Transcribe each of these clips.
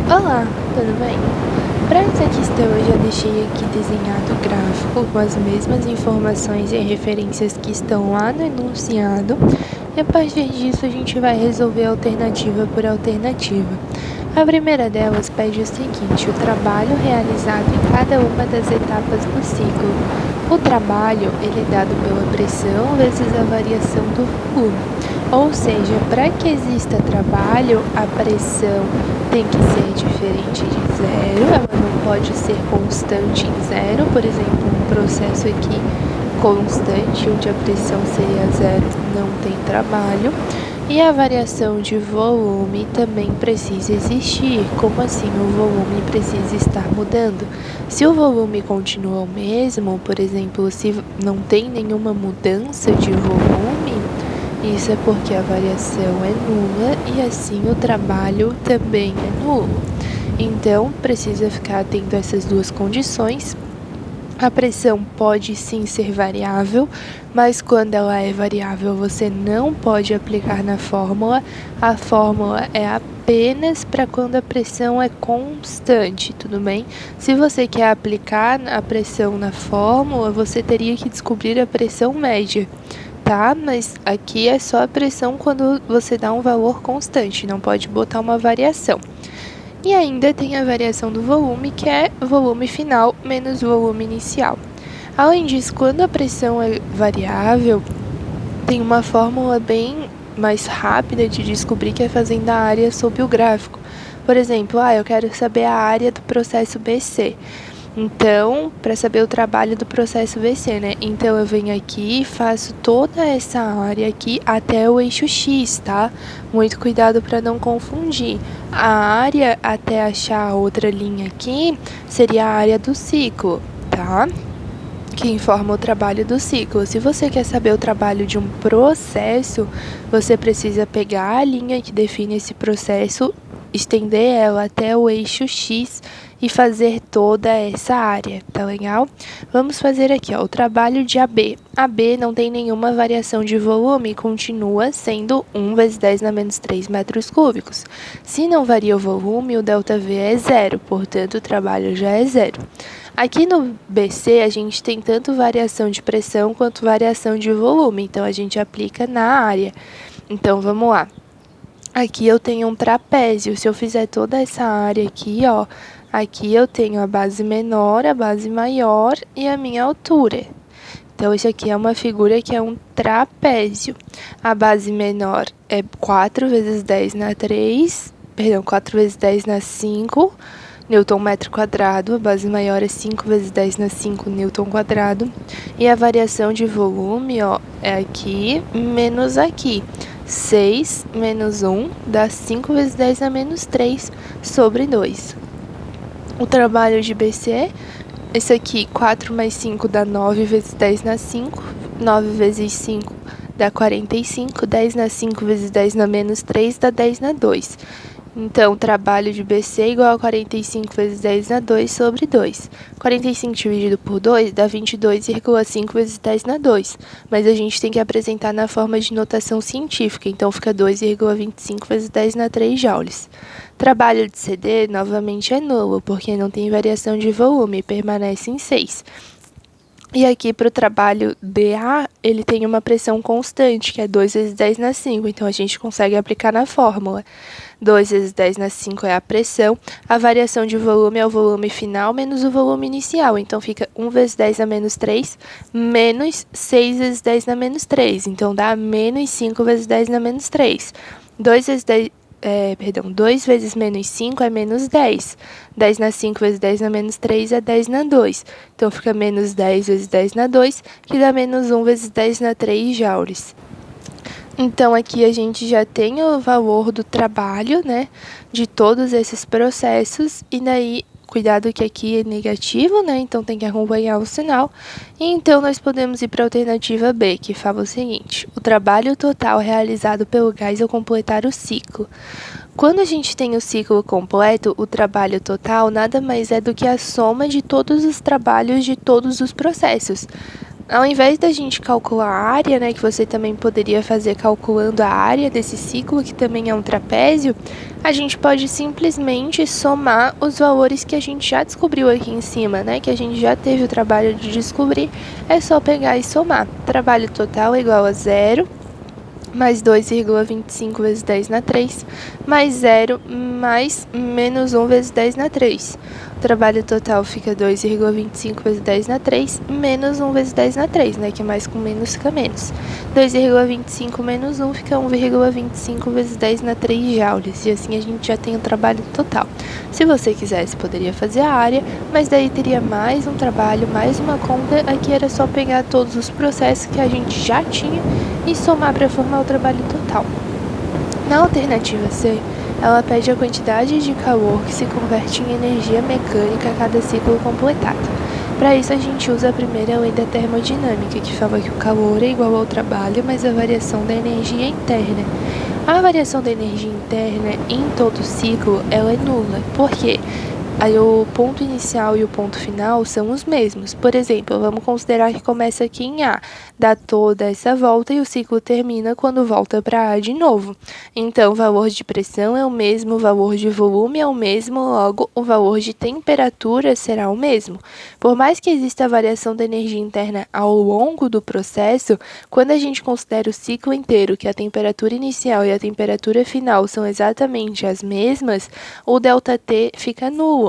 Olá, tudo bem? Para essa questão eu já deixei aqui desenhado o gráfico com as mesmas informações e referências que estão lá no enunciado, e a partir disso a gente vai resolver alternativa por alternativa. A primeira delas pede o seguinte: o trabalho realizado em cada uma das etapas do ciclo. O trabalho ele é dado pela pressão vezes a variação do volume. Ou seja, para que exista trabalho, a pressão tem que ser diferente de zero, ela não pode ser constante em zero. Por exemplo, um processo aqui constante, onde a pressão seria zero, não tem trabalho. E a variação de volume também precisa existir. Como assim o volume precisa estar mudando? Se o volume continua o mesmo, por exemplo, se não tem nenhuma mudança de volume, isso é porque a variação é nula e assim o trabalho também é nulo. Então, precisa ficar atento a essas duas condições. A pressão pode sim ser variável, mas quando ela é variável você não pode aplicar na fórmula. A fórmula é apenas para quando a pressão é constante, tudo bem? Se você quer aplicar a pressão na fórmula, você teria que descobrir a pressão média, tá? Mas aqui é só a pressão quando você dá um valor constante, não pode botar uma variação. E ainda tem a variação do volume, que é volume final menos volume inicial. Além disso, quando a pressão é variável, tem uma fórmula bem mais rápida de descobrir, que é fazendo a área sob o gráfico. Por exemplo, eu quero saber a área do processo BC. Então, para saber o trabalho do processo BC, né? Então, eu venho aqui e faço toda essa área aqui até o eixo X, tá? Muito cuidado para não confundir. A área até achar a outra linha aqui seria a área do ciclo, tá? Que informa o trabalho do ciclo. Se você quer saber o trabalho de um processo, você precisa pegar a linha que define esse processo, estender ela até o eixo X e fazer toda essa área, tá legal? Vamos fazer aqui, o trabalho de AB. AB não tem nenhuma variação de volume, continua sendo 1 vezes 10 na menos 3 metros cúbicos. Se não varia o volume, o ΔV é zero, portanto o trabalho já é zero. Aqui no BC, a gente tem tanto variação de pressão quanto variação de volume, então a gente aplica na área. Então, vamos lá. Aqui eu tenho um trapézio. Se eu fizer toda essa área aqui, aqui eu tenho a base menor, a base maior e a minha altura. Então, isso aqui é uma figura que é um trapézio. A base menor é 4 vezes 10 na 3, perdão, 4 vezes 10 na 5 Newton metro quadrado, a base maior é 5 vezes 10 na 5 Newton quadrado. E a variação de volume, é aqui menos aqui. 6 menos 1 dá 5 vezes 10 a menos 3 sobre 2. O trabalho de BC, esse aqui, 4 mais 5 dá 9 vezes 10 na 5. 9 vezes 5 dá 45. 10 na 5 vezes 10 na menos 3 dá 10 na 2. Então, o trabalho de BC é igual a 45 vezes 10 na 2 sobre 2. 45 dividido por 2 dá 22,5 vezes 10 na 2. Mas a gente tem que apresentar na forma de notação científica, então fica 2,25 vezes 10 na 3 joules. Trabalho de CD, novamente, é nulo, porque não tem variação de volume, permanece em 6. E aqui para o trabalho DA, ele tem uma pressão constante, que é 2 vezes 10 na 5, então a gente consegue aplicar na fórmula. 2 vezes 10 na 5 é a pressão, a variação de volume é o volume final menos o volume inicial, então fica 1 vezes 10 na menos 3 menos 6 vezes 10 na menos 3, então dá menos 5 vezes 10 na menos 3. 2 vezes menos 5 é menos 10. 10 na 5 vezes 10 na menos 3 é 10 na 2. Então, fica menos 10 vezes 10 na 2, que dá menos 1 vezes 10 na 3 joules. Então, aqui a gente já tem o valor do trabalho, né, de todos esses processos, e daí, cuidado que aqui é negativo, né, então tem que acompanhar o sinal. E então, nós podemos ir para a alternativa B, que fala o seguinte: o trabalho total realizado pelo gás ao completar o ciclo. Quando a gente tem o ciclo completo, o trabalho total nada mais é do que a soma de todos os trabalhos de todos os processos. ao invés da gente calcular a área, né, que você também poderia fazer calculando a área desse ciclo, que também é um trapézio, a gente pode simplesmente somar os valores que a gente já descobriu aqui em cima, né, que a gente já teve o trabalho de descobrir, é só pegar e somar. Trabalho total é igual a 0, mais 2,25 vezes 10 na 3, mais 0, mais menos 1 vezes 10 na 3. O trabalho total fica 2,25 vezes 10 na 3, menos 1 vezes 10 na 3, né? Que mais com menos fica menos. 2,25 menos 1 fica 1,25 vezes 10 na 3 joules. E assim a gente já tem o trabalho total. Se você quisesse, poderia fazer a área, mas daí teria mais um trabalho, mais uma conta. Aqui era só pegar todos os processos que a gente já tinha e somar para formar o trabalho total. Na alternativa C, ela pede a quantidade de calor que se converte em energia mecânica a cada ciclo completado. Para isso, a gente usa a primeira lei da termodinâmica, que fala que o calor é igual ao trabalho, mais a variação da energia interna. A variação da energia interna em todo ciclo ela é nula. Por quê? Aí o ponto inicial e o ponto final são os mesmos. Por exemplo, vamos considerar que começa aqui em A, dá toda essa volta e o ciclo termina quando volta para A de novo. Então, o valor de pressão é o mesmo, o valor de volume é o mesmo, logo o valor de temperatura será o mesmo. Por mais que exista variação da energia interna ao longo do processo, quando a gente considera o ciclo inteiro, que a temperatura inicial e a temperatura final são exatamente as mesmas, o ΔT fica nulo.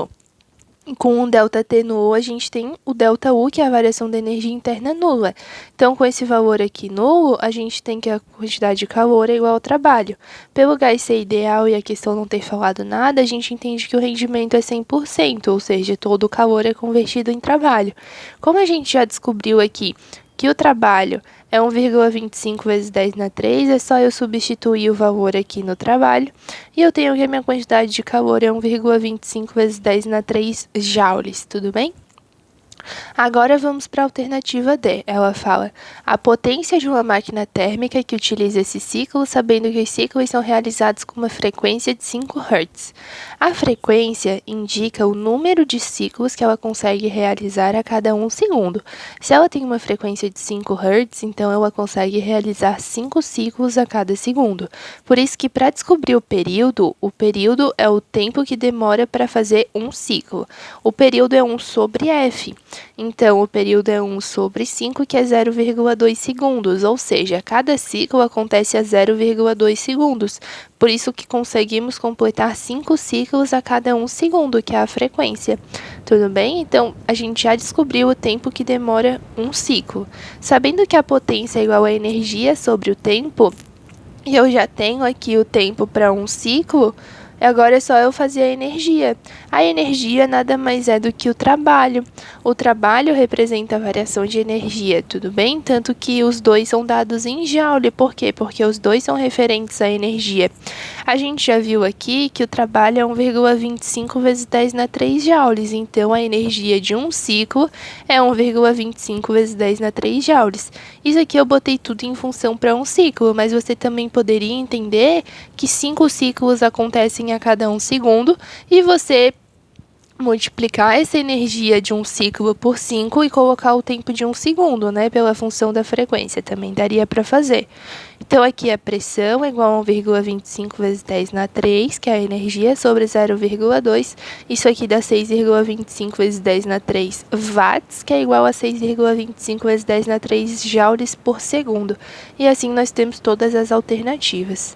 Com o ΔT nulo, a gente tem o ΔU, que é a variação da energia interna nula. Então, com esse valor aqui nulo, a gente tem que a quantidade de calor é igual ao trabalho. Pelo gás ser ideal e a questão não ter falado nada, a gente entende que o rendimento é 100%, ou seja, todo o calor é convertido em trabalho. Como a gente já descobriu aqui que o trabalho é 1,25 vezes 10 na 3, é só eu substituir o valor aqui no trabalho, e eu tenho que a minha quantidade de calor é 1,25 vezes 10 na 3 joules, tudo bem? Agora vamos para a alternativa D. Ela fala a potência de uma máquina térmica que utiliza esse ciclo, sabendo que os ciclos são realizados com uma frequência de 5 Hz. A frequência indica o número de ciclos que ela consegue realizar a cada 1 segundo. Se ela tem uma frequência de 5 Hz, então ela consegue realizar 5 ciclos a cada segundo. Por isso que para descobrir o período é o tempo que demora para fazer um ciclo. O período é 1 sobre F. Então, o período é 1 sobre 5, que é 0,2 segundos, ou seja, cada ciclo acontece a 0,2 segundos. Por isso que conseguimos completar 5 ciclos a cada 1 segundo, que é a frequência. Tudo bem? Então, a gente já descobriu o tempo que demora um ciclo. Sabendo que a potência é igual à energia sobre o tempo, e eu já tenho aqui o tempo para um ciclo, agora é só eu fazer a energia. A energia nada mais é do que o trabalho. O trabalho representa a variação de energia, tudo bem? Tanto que os dois são dados em joule. Por quê? Porque os dois são referentes à energia. A gente já viu aqui que o trabalho é 1,25 vezes 10 na 3 joules. Então, a energia de um ciclo é 1,25 vezes 10 na 3 joules. Isso aqui eu botei tudo em função para um ciclo, mas você também poderia entender que 5 ciclos acontecem a cada 1 segundo e você multiplicar essa energia de um ciclo por 5 e colocar o tempo de 1 segundo, né, pela função da frequência, também daria para fazer. Então, aqui a pressão é igual a 1,25 vezes 10 na 3, que é a energia, sobre 0,2. Isso aqui dá 6,25 vezes 10 na 3 watts, que é igual a 6,25 vezes 10 na 3 joules por segundo. E assim nós temos todas as alternativas.